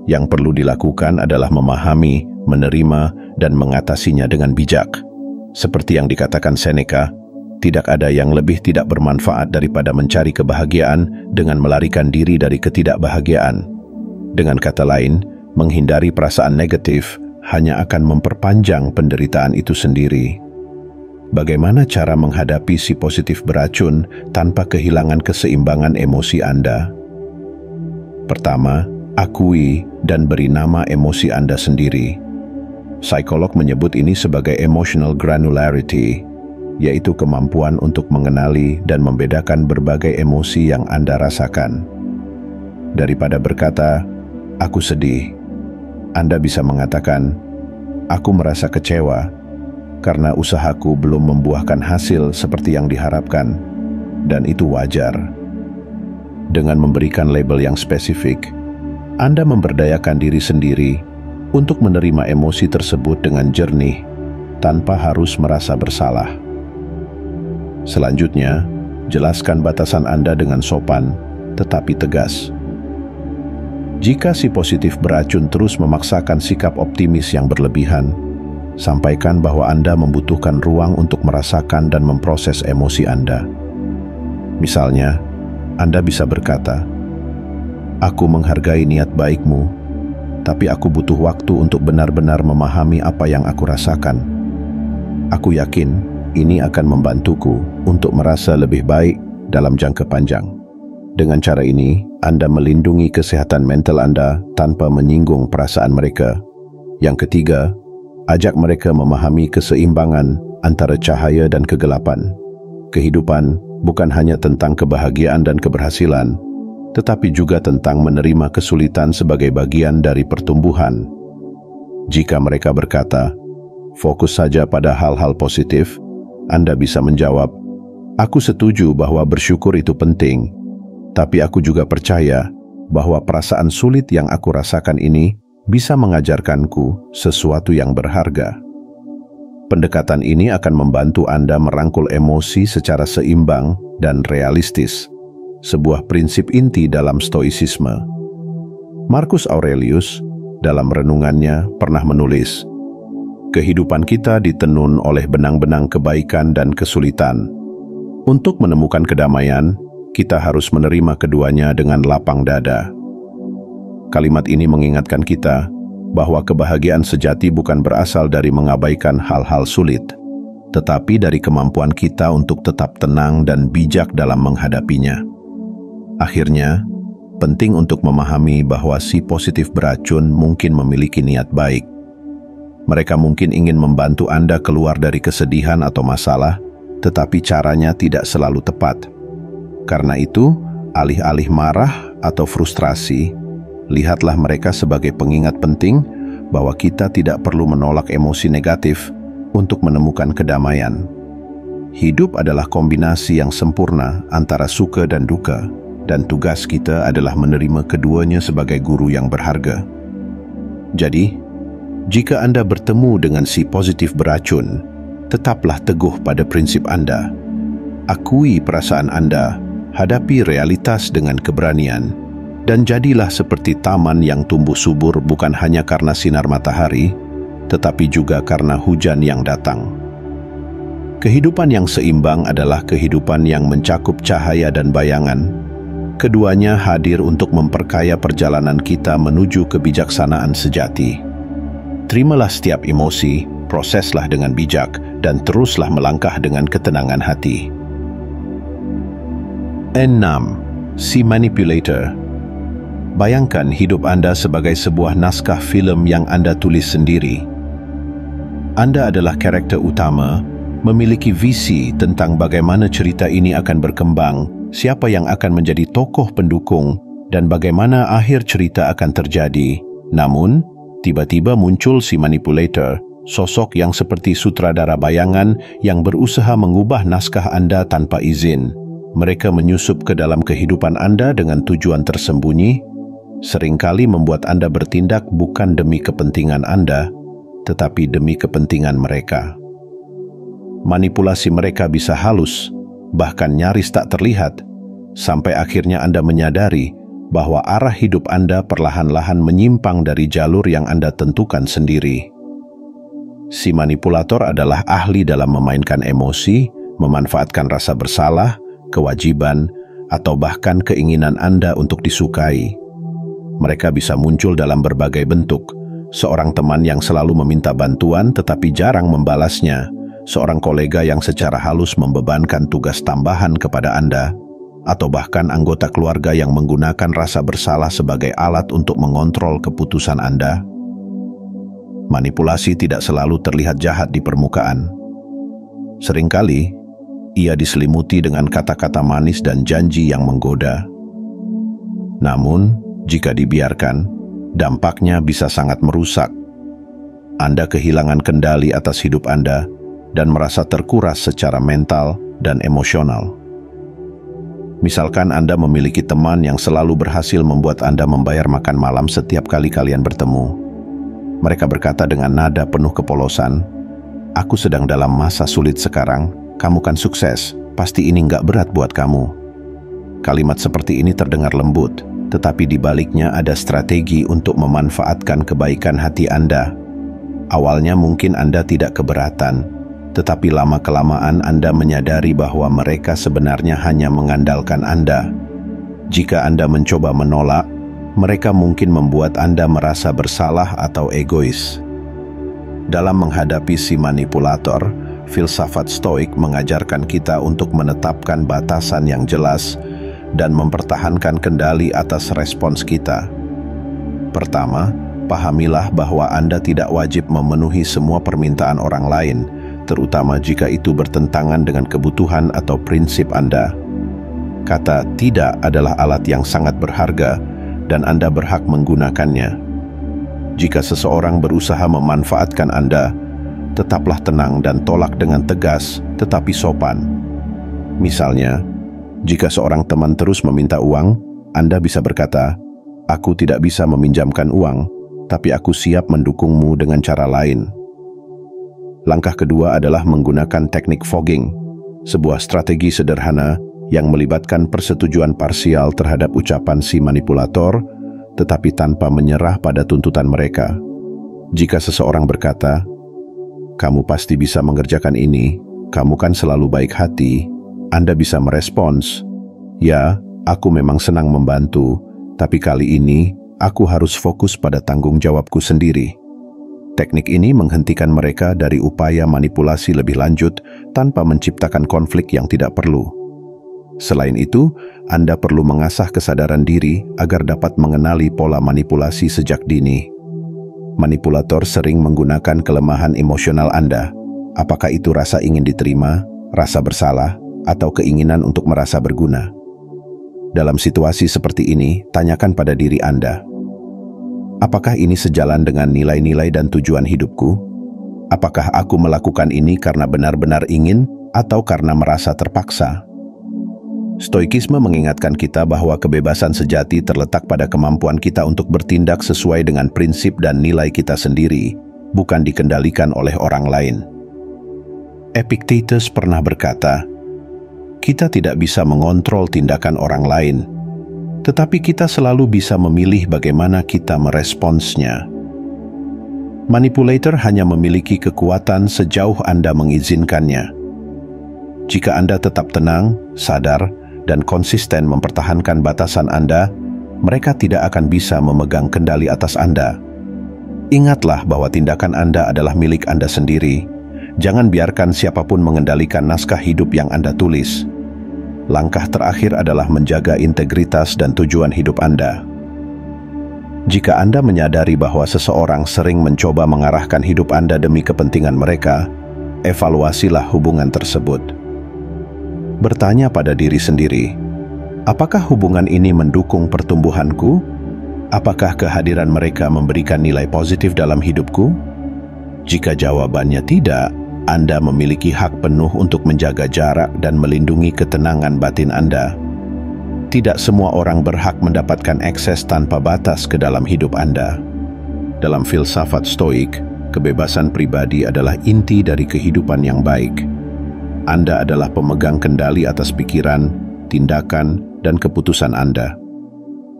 Yang perlu dilakukan adalah memahami, menerima, dan mengatasinya dengan bijak. Seperti yang dikatakan Seneca, tidak ada yang lebih tidak bermanfaat daripada mencari kebahagiaan dengan melarikan diri dari ketidakbahagiaan. Dengan kata lain, menghindari perasaan negatif hanya akan memperpanjang penderitaan itu sendiri. Bagaimana cara menghadapi si positif beracun tanpa kehilangan keseimbangan emosi Anda? Pertama, akui dan beri nama emosi Anda sendiri. Psikolog menyebut ini sebagai emotional granularity, yaitu kemampuan untuk mengenali dan membedakan berbagai emosi yang Anda rasakan. Daripada berkata, "Aku sedih," Anda bisa mengatakan, "Aku merasa kecewa karena usahaku belum membuahkan hasil seperti yang diharapkan, dan itu wajar." Dengan memberikan label yang spesifik, Anda memberdayakan diri sendiri untuk menerima emosi tersebut dengan jernih, tanpa harus merasa bersalah. Selanjutnya, jelaskan batasan Anda dengan sopan, tetapi tegas. Jika si positif beracun terus memaksakan sikap optimis yang berlebihan, sampaikan bahwa Anda membutuhkan ruang untuk merasakan dan memproses emosi Anda. Misalnya, Anda bisa berkata, "Aku menghargai niat baikmu, tapi aku butuh waktu untuk benar-benar memahami apa yang aku rasakan. Aku yakin ini akan membantuku untuk merasa lebih baik dalam jangka panjang." Dengan cara ini, Anda melindungi kesehatan mental Anda tanpa menyinggung perasaan mereka. Yang ketiga, ajak mereka memahami keseimbangan antara cahaya dan kegelapan. Kehidupan bukan hanya tentang kebahagiaan dan keberhasilan, tetapi juga tentang menerima kesulitan sebagai bagian dari pertumbuhan. Jika mereka berkata, "Fokus saja pada hal-hal positif," Anda bisa menjawab, "Aku setuju bahwa bersyukur itu penting, tapi aku juga percaya bahwa perasaan sulit yang aku rasakan ini bisa mengajarkanku sesuatu yang berharga." Pendekatan ini akan membantu Anda merangkul emosi secara seimbang dan realistis, sebuah prinsip inti dalam stoicisme. Marcus Aurelius dalam renungannya pernah menulis, "Kehidupan kita ditenun oleh benang-benang kebaikan dan kesulitan. Untuk menemukan kedamaian, kita harus menerima keduanya dengan lapang dada." Kalimat ini mengingatkan kita bahwa kebahagiaan sejati bukan berasal dari mengabaikan hal-hal sulit, tetapi dari kemampuan kita untuk tetap tenang dan bijak dalam menghadapinya. Akhirnya, penting untuk memahami bahwa si positif beracun mungkin memiliki niat baik. Mereka mungkin ingin membantu Anda keluar dari kesedihan atau masalah, tetapi caranya tidak selalu tepat. Karena itu, alih-alih marah atau frustrasi, lihatlah mereka sebagai pengingat penting bahwa kita tidak perlu menolak emosi negatif untuk menemukan kedamaian. Hidup adalah kombinasi yang sempurna antara suka dan duka, dan tugas kita adalah menerima keduanya sebagai guru yang berharga. Jadi, jika Anda bertemu dengan si positif beracun, tetaplah teguh pada prinsip Anda. Akui perasaan Anda, hadapi realitas dengan keberanian, dan jadilah seperti taman yang tumbuh subur bukan hanya karena sinar matahari, tetapi juga karena hujan yang datang. Kehidupan yang seimbang adalah kehidupan yang mencakup cahaya dan bayangan. Keduanya hadir untuk memperkaya perjalanan kita menuju kebijaksanaan sejati. Terimalah setiap emosi, proseslah dengan bijak, dan teruslah melangkah dengan ketenangan hati. 6. Si Manipulator. Bayangkan hidup Anda sebagai sebuah naskah film yang Anda tulis sendiri. Anda adalah karakter utama, memiliki visi tentang bagaimana cerita ini akan berkembang, siapa yang akan menjadi tokoh pendukung, dan bagaimana akhir cerita akan terjadi. Namun, tiba-tiba muncul si manipulator, sosok yang seperti sutradara bayangan yang berusaha mengubah naskah Anda tanpa izin. Mereka menyusup ke dalam kehidupan Anda dengan tujuan tersembunyi, seringkali membuat Anda bertindak bukan demi kepentingan Anda, tetapi demi kepentingan mereka. Manipulasi mereka bisa halus, bahkan nyaris tak terlihat, sampai akhirnya Anda menyadari bahwa arah hidup Anda perlahan-lahan menyimpang dari jalur yang Anda tentukan sendiri. Si manipulator adalah ahli dalam memainkan emosi, memanfaatkan rasa bersalah, kewajiban, atau bahkan keinginan Anda untuk disukai. Mereka bisa muncul dalam berbagai bentuk. Seorang teman yang selalu meminta bantuan tetapi jarang membalasnya, seorang kolega yang secara halus membebankan tugas tambahan kepada Anda, atau bahkan anggota keluarga yang menggunakan rasa bersalah sebagai alat untuk mengontrol keputusan Anda. Manipulasi tidak selalu terlihat jahat di permukaan. Seringkali, ia diselimuti dengan kata-kata manis dan janji yang menggoda. Namun, jika dibiarkan, dampaknya bisa sangat merusak. Anda kehilangan kendali atas hidup Anda dan merasa terkuras secara mental dan emosional. Misalkan Anda memiliki teman yang selalu berhasil membuat Anda membayar makan malam setiap kali kalian bertemu. Mereka berkata dengan nada penuh kepolosan, "Aku sedang dalam masa sulit sekarang, kamu kan sukses, pasti ini nggak berat buat kamu." Kalimat seperti ini terdengar lembut, tetapi di baliknya ada strategi untuk memanfaatkan kebaikan hati Anda. Awalnya mungkin Anda tidak keberatan, tetapi lama-kelamaan Anda menyadari bahwa mereka sebenarnya hanya mengandalkan Anda. Jika Anda mencoba menolak, mereka mungkin membuat Anda merasa bersalah atau egois. Dalam menghadapi si manipulator, filsafat Stoik mengajarkan kita untuk menetapkan batasan yang jelas dan mempertahankan kendali atas respons kita. Pertama, pahamilah bahwa Anda tidak wajib memenuhi semua permintaan orang lain, terutama jika itu bertentangan dengan kebutuhan atau prinsip Anda. Kata tidak adalah alat yang sangat berharga dan Anda berhak menggunakannya. Jika seseorang berusaha memanfaatkan Anda, tetaplah tenang dan tolak dengan tegas tetapi sopan. Misalnya, jika seorang teman terus meminta uang, Anda bisa berkata, "Aku tidak bisa meminjamkan uang, tapi aku siap mendukungmu dengan cara lain." Langkah kedua adalah menggunakan teknik fogging, sebuah strategi sederhana yang melibatkan persetujuan parsial terhadap ucapan si manipulator, tetapi tanpa menyerah pada tuntutan mereka. Jika seseorang berkata, "Kamu pasti bisa mengerjakan ini, kamu kan selalu baik hati," Anda bisa merespons, "Ya, aku memang senang membantu, tapi kali ini aku harus fokus pada tanggung jawabku sendiri." Teknik ini menghentikan mereka dari upaya manipulasi lebih lanjut tanpa menciptakan konflik yang tidak perlu. Selain itu, Anda perlu mengasah kesadaran diri agar dapat mengenali pola manipulasi sejak dini. Manipulator sering menggunakan kelemahan emosional Anda. Apakah itu rasa ingin diterima, rasa bersalah, atau keinginan untuk merasa berguna? Dalam situasi seperti ini, tanyakan pada diri Anda, apakah ini sejalan dengan nilai-nilai dan tujuan hidupku? Apakah aku melakukan ini karena benar-benar ingin atau karena merasa terpaksa? Stoikisme mengingatkan kita bahwa kebebasan sejati terletak pada kemampuan kita untuk bertindak sesuai dengan prinsip dan nilai kita sendiri, bukan dikendalikan oleh orang lain. Epictetus pernah berkata, "Kita tidak bisa mengontrol tindakan orang lain, tetapi kita selalu bisa memilih bagaimana kita meresponsnya." Manipulator hanya memiliki kekuatan sejauh Anda mengizinkannya. Jika Anda tetap tenang, sadar, dan konsisten mempertahankan batasan Anda, mereka tidak akan bisa memegang kendali atas Anda. Ingatlah bahwa tindakan Anda adalah milik Anda sendiri. Jangan biarkan siapapun mengendalikan naskah hidup yang Anda tulis. Langkah terakhir adalah menjaga integritas dan tujuan hidup Anda. Jika Anda menyadari bahwa seseorang sering mencoba mengarahkan hidup Anda demi kepentingan mereka, evaluasilah hubungan tersebut. Bertanya pada diri sendiri, apakah hubungan ini mendukung pertumbuhanku? Apakah kehadiran mereka memberikan nilai positif dalam hidupku? Jika jawabannya tidak, Anda memiliki hak penuh untuk menjaga jarak dan melindungi ketenangan batin Anda. Tidak semua orang berhak mendapatkan akses tanpa batas ke dalam hidup Anda. Dalam filsafat Stoik, kebebasan pribadi adalah inti dari kehidupan yang baik. Anda adalah pemegang kendali atas pikiran, tindakan, dan keputusan Anda.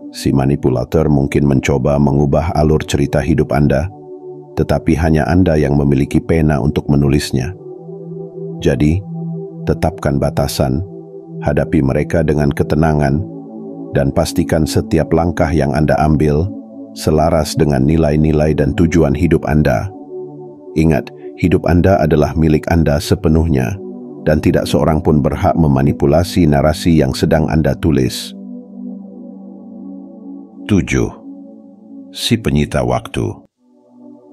Si manipulator mungkin mencoba mengubah alur cerita hidup Anda, tetapi hanya Anda yang memiliki pena untuk menulisnya. Jadi, tetapkan batasan, hadapi mereka dengan ketenangan, dan pastikan setiap langkah yang Anda ambil selaras dengan nilai-nilai dan tujuan hidup Anda. Ingat, hidup Anda adalah milik Anda sepenuhnya, dan tidak seorang pun berhak memanipulasi narasi yang sedang Anda tulis. 7. Si penyita waktu.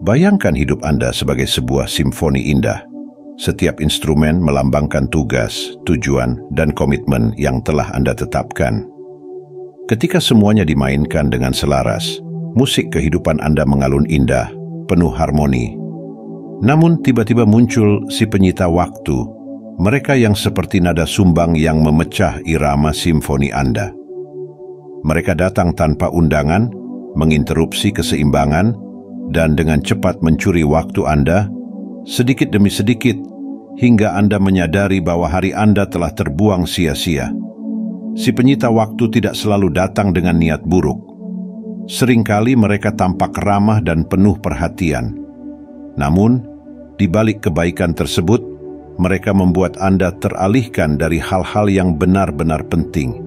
Bayangkan hidup Anda sebagai sebuah simfoni indah. Setiap instrumen melambangkan tugas, tujuan, dan komitmen yang telah Anda tetapkan. Ketika semuanya dimainkan dengan selaras, musik kehidupan Anda mengalun indah, penuh harmoni. Namun tiba-tiba muncul si penyita waktu, mereka yang seperti nada sumbang yang memecah irama simfoni Anda. Mereka datang tanpa undangan, menginterupsi keseimbangan, dan dengan cepat mencuri waktu Anda, sedikit demi sedikit, hingga Anda menyadari bahwa hari Anda telah terbuang sia-sia. Si penyita waktu tidak selalu datang dengan niat buruk. Seringkali mereka tampak ramah dan penuh perhatian. Namun, di balik kebaikan tersebut, mereka membuat Anda teralihkan dari hal-hal yang benar-benar penting.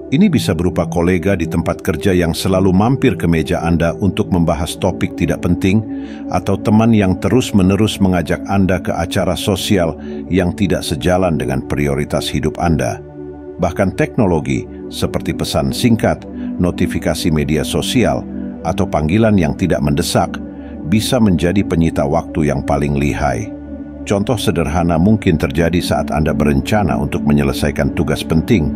Ini bisa berupa kolega di tempat kerja yang selalu mampir ke meja Anda untuk membahas topik tidak penting, atau teman yang terus-menerus mengajak Anda ke acara sosial yang tidak sejalan dengan prioritas hidup Anda. Bahkan teknologi seperti pesan singkat, notifikasi media sosial, atau panggilan yang tidak mendesak bisa menjadi penyita waktu yang paling lihai. Contoh sederhana mungkin terjadi saat Anda berencana untuk menyelesaikan tugas penting.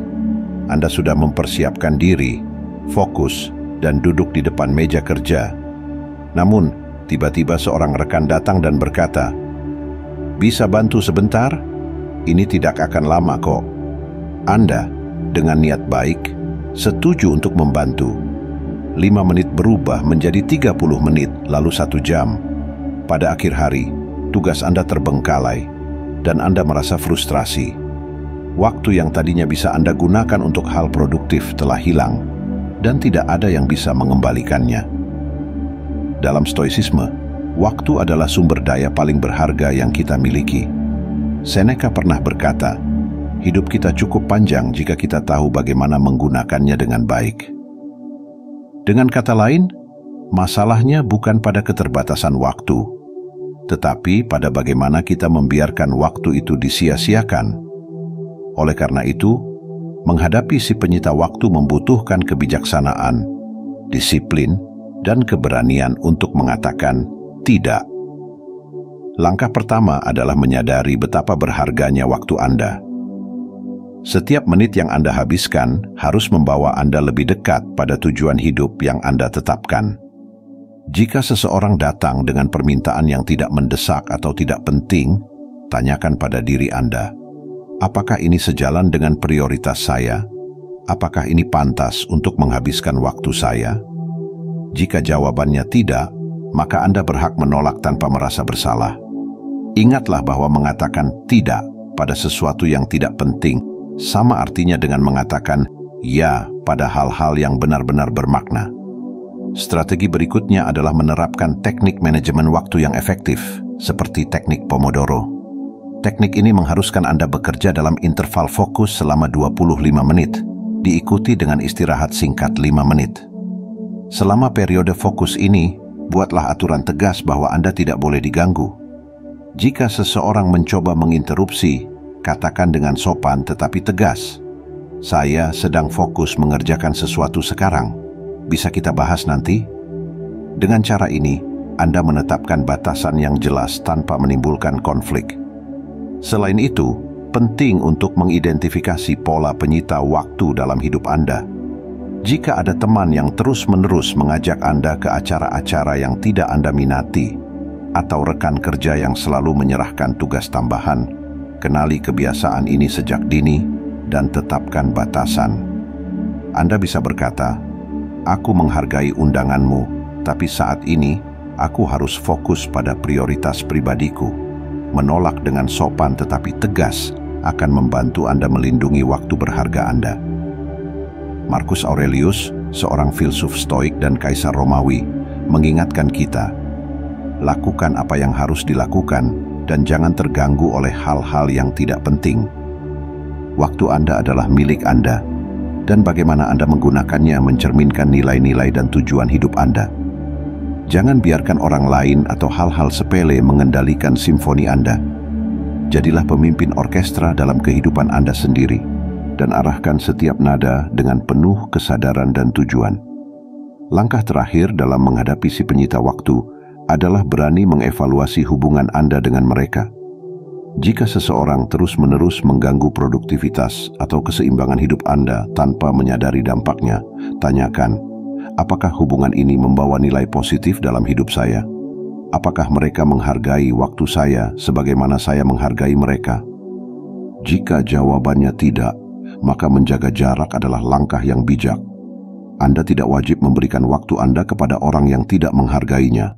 Anda sudah mempersiapkan diri, fokus, dan duduk di depan meja kerja. Namun, tiba-tiba seorang rekan datang dan berkata, "Bisa bantu sebentar? Ini tidak akan lama kok." Anda, dengan niat baik, setuju untuk membantu. 5 menit berubah menjadi 30 menit, lalu 1 jam. Pada akhir hari, tugas Anda terbengkalai, dan Anda merasa frustrasi. Waktu yang tadinya bisa Anda gunakan untuk hal produktif telah hilang, dan tidak ada yang bisa mengembalikannya. Dalam stoicisme, waktu adalah sumber daya paling berharga yang kita miliki. Seneca pernah berkata, hidup kita cukup panjang jika kita tahu bagaimana menggunakannya dengan baik. Dengan kata lain, masalahnya bukan pada keterbatasan waktu, tetapi pada bagaimana kita membiarkan waktu itu disia-siakan. Oleh karena itu, menghadapi si penyita waktu membutuhkan kebijaksanaan, disiplin, dan keberanian untuk mengatakan tidak. Langkah pertama adalah menyadari betapa berharganya waktu Anda. Setiap menit yang Anda habiskan harus membawa Anda lebih dekat pada tujuan hidup yang Anda tetapkan. Jika seseorang datang dengan permintaan yang tidak mendesak atau tidak penting, tanyakan pada diri Anda, apakah ini sejalan dengan prioritas saya? Apakah ini pantas untuk menghabiskan waktu saya? Jika jawabannya tidak, maka Anda berhak menolak tanpa merasa bersalah. Ingatlah bahwa mengatakan tidak pada sesuatu yang tidak penting sama artinya dengan mengatakan ya pada hal-hal yang benar-benar bermakna. Strategi berikutnya adalah menerapkan teknik manajemen waktu yang efektif, seperti teknik Pomodoro. Teknik ini mengharuskan Anda bekerja dalam interval fokus selama 25 menit, diikuti dengan istirahat singkat 5 menit. Selama periode fokus ini, buatlah aturan tegas bahwa Anda tidak boleh diganggu. Jika seseorang mencoba menginterupsi, katakan dengan sopan tetapi tegas, "Saya sedang fokus mengerjakan sesuatu sekarang. Bisa kita bahas nanti?" Dengan cara ini, Anda menetapkan batasan yang jelas tanpa menimbulkan konflik. Selain itu, penting untuk mengidentifikasi pola penyita waktu dalam hidup Anda. Jika ada teman yang terus-menerus mengajak Anda ke acara-acara yang tidak Anda minati, atau rekan kerja yang selalu menyerahkan tugas tambahan, kenali kebiasaan ini sejak dini dan tetapkan batasan. Anda bisa berkata, "Aku menghargai undanganmu, tapi saat ini aku harus fokus pada prioritas pribadiku." Menolak dengan sopan tetapi tegas akan membantu Anda melindungi waktu berharga Anda. Marcus Aurelius, seorang filsuf Stoik dan kaisar Romawi, mengingatkan kita, lakukan apa yang harus dilakukan dan jangan terganggu oleh hal-hal yang tidak penting. Waktu Anda adalah milik Anda, dan bagaimana Anda menggunakannya mencerminkan nilai-nilai dan tujuan hidup Anda. Jangan biarkan orang lain atau hal-hal sepele mengendalikan simfoni Anda. Jadilah pemimpin orkestra dalam kehidupan Anda sendiri, dan arahkan setiap nada dengan penuh kesadaran dan tujuan. Langkah terakhir dalam menghadapi si penyita waktu adalah berani mengevaluasi hubungan Anda dengan mereka. Jika seseorang terus-menerus mengganggu produktivitas atau keseimbangan hidup Anda tanpa menyadari dampaknya, tanyakan, apakah hubungan ini membawa nilai positif dalam hidup saya? Apakah mereka menghargai waktu saya sebagaimana saya menghargai mereka? Jika jawabannya tidak, maka menjaga jarak adalah langkah yang bijak. Anda tidak wajib memberikan waktu Anda kepada orang yang tidak menghargainya.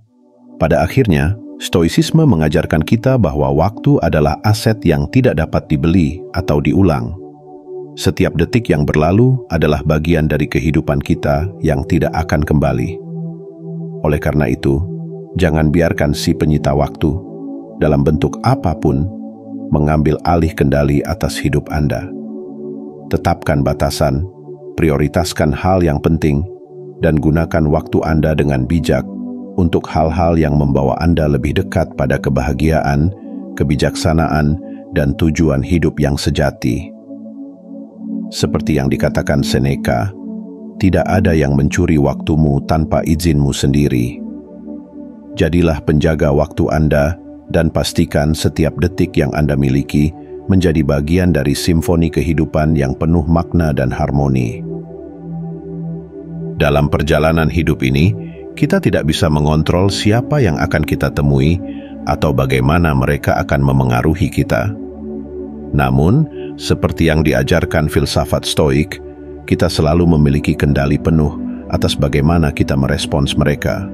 Pada akhirnya, stoicisme mengajarkan kita bahwa waktu adalah aset yang tidak dapat dibeli atau diulang. Setiap detik yang berlalu adalah bagian dari kehidupan kita yang tidak akan kembali. Oleh karena itu, jangan biarkan si penyita waktu, dalam bentuk apapun, mengambil alih kendali atas hidup Anda. Tetapkan batasan, prioritaskan hal yang penting, dan gunakan waktu Anda dengan bijak untuk hal-hal yang membawa Anda lebih dekat pada kebahagiaan, kebijaksanaan, dan tujuan hidup yang sejati. Seperti yang dikatakan Seneca, tidak ada yang mencuri waktumu tanpa izinmu sendiri. Jadilah penjaga waktu Anda dan pastikan setiap detik yang Anda miliki menjadi bagian dari simfoni kehidupan yang penuh makna dan harmoni. Dalam perjalanan hidup ini, kita tidak bisa mengontrol siapa yang akan kita temui atau bagaimana mereka akan memengaruhi kita. Namun, seperti yang diajarkan filsafat Stoik, kita selalu memiliki kendali penuh atas bagaimana kita merespons mereka.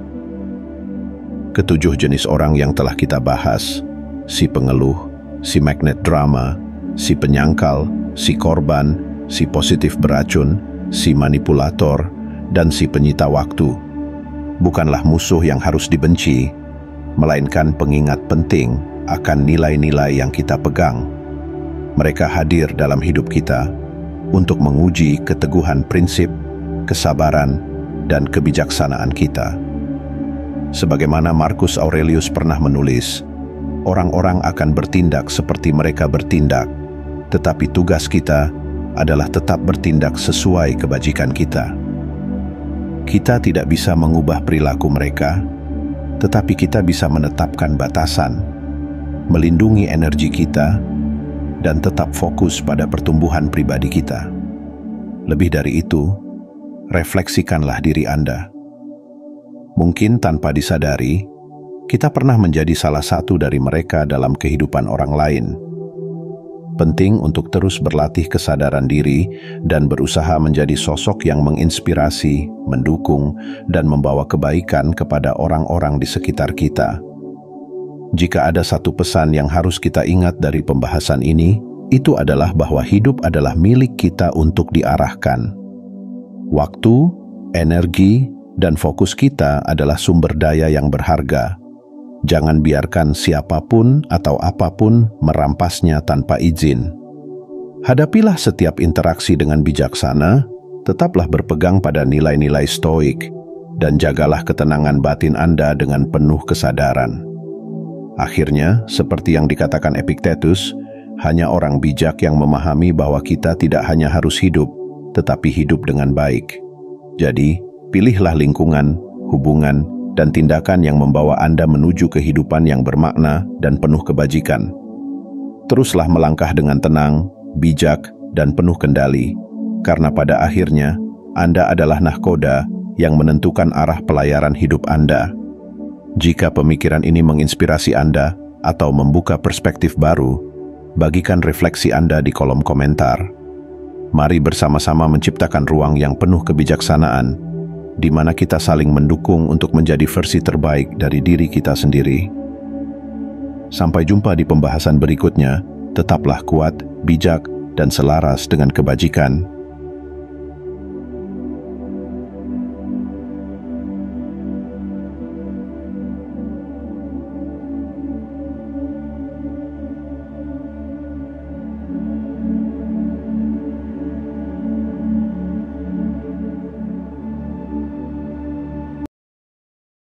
Ketujuh jenis orang yang telah kita bahas, si pengeluh, si magnet drama, si penyangkal, si korban, si positif beracun, si manipulator, dan si penyita waktu, bukanlah musuh yang harus dibenci, melainkan pengingat penting akan nilai-nilai yang kita pegang. Mereka hadir dalam hidup kita untuk menguji keteguhan prinsip, kesabaran, dan kebijaksanaan kita. Sebagaimana Marcus Aurelius pernah menulis, orang-orang akan bertindak seperti mereka bertindak, tetapi tugas kita adalah tetap bertindak sesuai kebajikan kita. Kita tidak bisa mengubah perilaku mereka, tetapi kita bisa menetapkan batasan, melindungi energi kita, dan tetap fokus pada pertumbuhan pribadi kita. Lebih dari itu, refleksikanlah diri Anda. Mungkin tanpa disadari, kita pernah menjadi salah satu dari mereka dalam kehidupan orang lain. Penting untuk terus berlatih kesadaran diri dan berusaha menjadi sosok yang menginspirasi, mendukung, dan membawa kebaikan kepada orang-orang di sekitar kita. Jika ada satu pesan yang harus kita ingat dari pembahasan ini, itu adalah bahwa hidup adalah milik kita untuk diarahkan. Waktu, energi, dan fokus kita adalah sumber daya yang berharga. Jangan biarkan siapapun atau apapun merampasnya tanpa izin. Hadapilah setiap interaksi dengan bijaksana, tetaplah berpegang pada nilai-nilai Stoik, dan jagalah ketenangan batin Anda dengan penuh kesadaran. Akhirnya, seperti yang dikatakan Epictetus, hanya orang bijak yang memahami bahwa kita tidak hanya harus hidup, tetapi hidup dengan baik. Jadi, pilihlah lingkungan, hubungan, dan tindakan yang membawa Anda menuju kehidupan yang bermakna dan penuh kebajikan. Teruslah melangkah dengan tenang, bijak, dan penuh kendali, karena pada akhirnya, Anda adalah nahkoda yang menentukan arah pelayaran hidup Anda. Jika pemikiran ini menginspirasi Anda atau membuka perspektif baru, bagikan refleksi Anda di kolom komentar. Mari bersama-sama menciptakan ruang yang penuh kebijaksanaan, di mana kita saling mendukung untuk menjadi versi terbaik dari diri kita sendiri. Sampai jumpa di pembahasan berikutnya, tetaplah kuat, bijak, dan selaras dengan kebajikan.